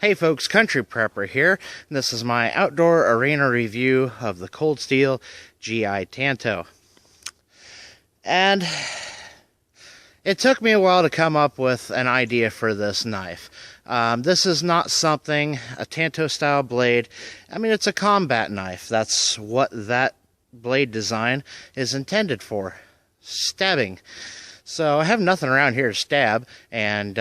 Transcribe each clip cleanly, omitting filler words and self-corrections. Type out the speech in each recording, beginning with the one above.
Hey folks, Country Prepper here. This is my outdoor arena review of the Cold Steel GI Tanto. And it took me a while to come up with an idea for this knife. This is not something, a Tanto style blade. I mean, it's a combat knife. That's what that blade design is intended for. Stabbing. So I have nothing around here to stab, and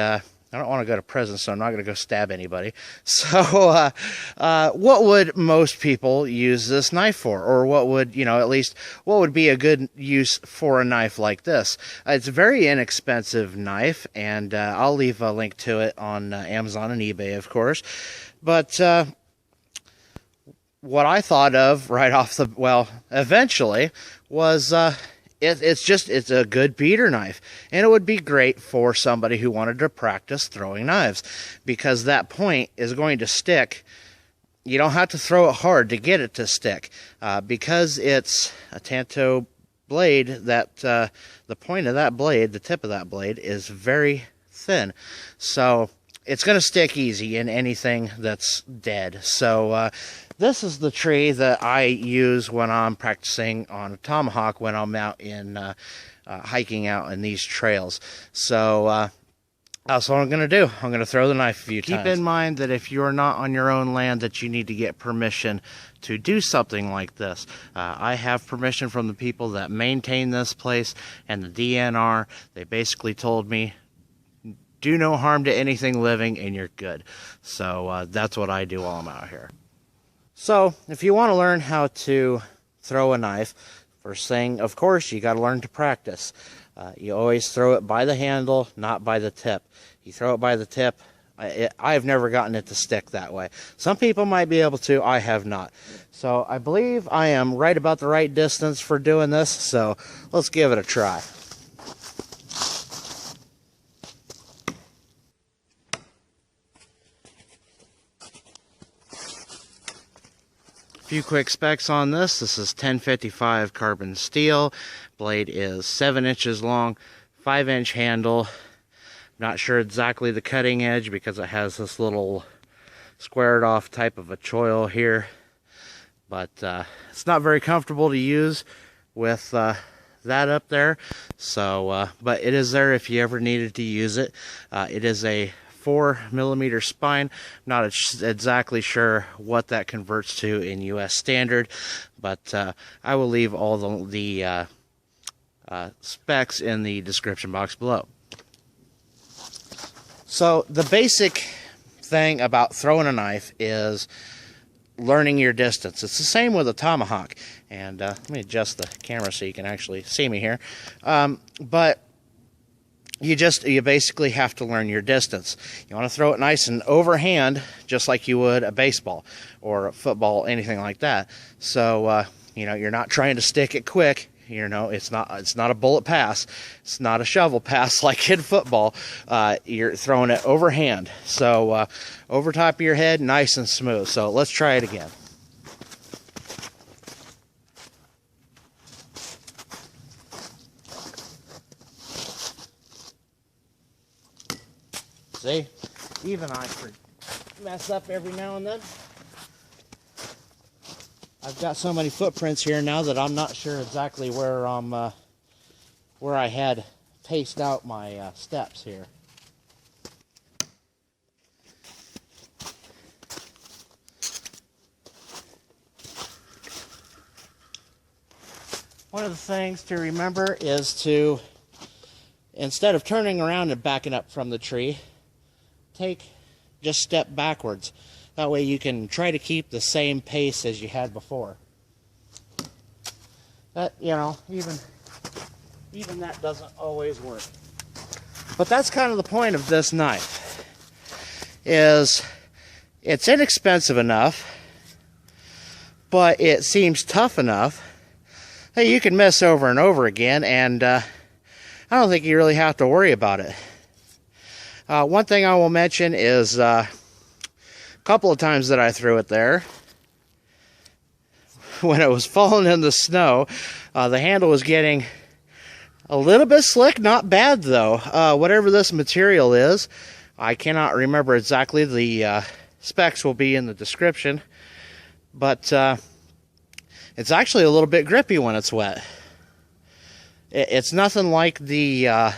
I don't want to go to prison, so I'm not going to go stab anybody. So, what would most people use this knife for? Or what would, at least, what would be a good use for a knife like this? It's a very inexpensive knife, and I'll leave a link to it on Amazon and eBay, of course. But what I thought of right off the, eventually, was it's a good beater knife, and it would be great for somebody who wanted to practice throwing knives, because that point is going to stick. You don't have to throw it hard to get it to stick, because it's a Tanto blade. That the point of that blade, the tip of that blade, is very thin, so it's going to stick easy in anything that's dead. So this is the tree that I use when I'm practicing on a tomahawk, when I'm out in hiking out in these trails. So that's what I'm going to do. I'm going to throw the knife a few times. Keep in mind that if you're not on your own land, that you need to get permission to do something like this. I have permission from the people that maintain this place and the DNR. They basically told me, do no harm to anything living and you're good. So that's what I do while I'm out here. So if you want to learn how to throw a knife, first thing, of course, you got to learn to practice. You always throw it by the handle, not by the tip. You throw it by the tip. I've never gotten it to stick that way. Some people might be able to. I have not. So I believe I am right about the right distance for doing this. So let's give it a try. Few quick specs on this. This is 1055 carbon steel. Blade is 7 inches long, 5-inch handle. Not sure exactly the cutting edge because it has this little squared off type of a choil here, but it's not very comfortable to use with that up there. So but it is there if you ever needed to use it. It is a 4mm spine. Not exactly sure what that converts to in US standard, but I will leave all the specs in the description box below. So the basic thing about throwing a knife is learning your distance. It's the same with a tomahawk, and let me adjust the camera so you can actually see me here. But you basically have to learn your distance. You want to throw it nice and overhand, just like you would a baseball or a football, anything like that. So you're not trying to stick it quick. It's not a bullet pass. It's not a shovel pass like in football. You're throwing it overhand. So over top of your head, nice and smooth. So let's try it again. See, even I mess up every now and then. I've got so many footprints here now that I'm not sure exactly where I had paced out my steps here. One of the things to remember is to, instead of turning around and backing up from the tree, just step backwards. That way you can try to keep the same pace as you had before. That, even that doesn't always work. But that's kind of the point of this knife, is it's inexpensive enough, but it seems tough enough that you can miss over and over again, and I don't think you really have to worry about it. One thing I will mention is a couple of times that I threw it there, when it was falling in the snow, the handle was getting a little bit slick. Not bad though. Whatever this material is, I cannot remember exactly the specs will be in the description. But it's actually a little bit grippy when it's wet. It's nothing like the,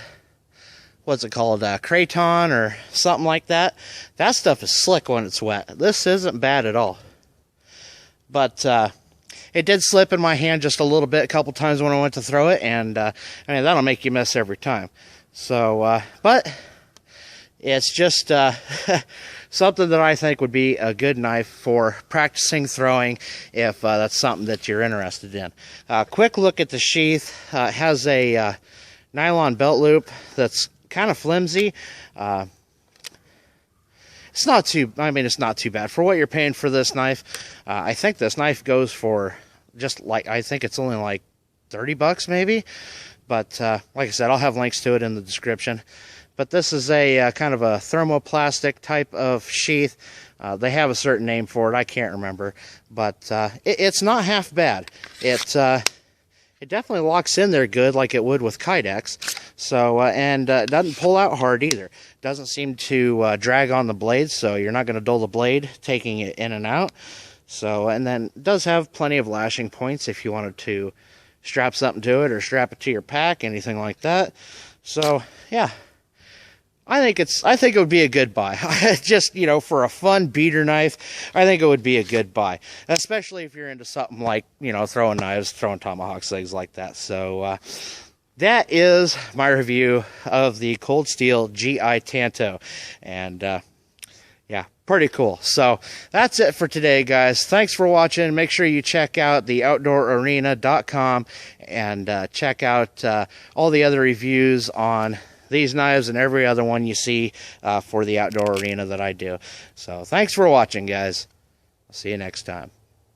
what's it called, Kraton or something like that. That stuff is slick when it's wet. This isn't bad at all. But it did slip in my hand just a little bit a couple times when I went to throw it, and I mean, that'll make you miss every time. So, but it's just something that I think would be a good knife for practicing throwing if that's something that you're interested in. Quick look at the sheath. It has a nylon belt loop that's kind of flimsy. It's not too, I mean, it's not too bad for what you're paying for this knife. I think this knife goes for just like, I think it's only like 30 bucks maybe. But like I said, I'll have links to it in the description. But this is a kind of a thermoplastic type of sheath. They have a certain name for it. I can't remember. But it's not half bad. It definitely locks in there good like it would with Kydex. So, and doesn't pull out hard either. Doesn't seem to drag on the blade, so you're not going to dull the blade taking it in and out. So, and then it does have plenty of lashing points if you wanted to strap something to it or strap it to your pack, anything like that. So, yeah. I think it would be a good buy. Just, you know, for a fun beater knife, I think it would be a good buy. Especially if you're into something like, you know, throwing knives, throwing tomahawks, things like that. So, that is my review of the Cold Steel GI Tanto. And, yeah, pretty cool. So, that's it for today, guys. Thanks for watching. Make sure you check out the OutdoorArena.com and check out all the other reviews on these knives and every other one you see for the Outdoor Arena that I do. So, thanks for watching, guys. I'll see you next time.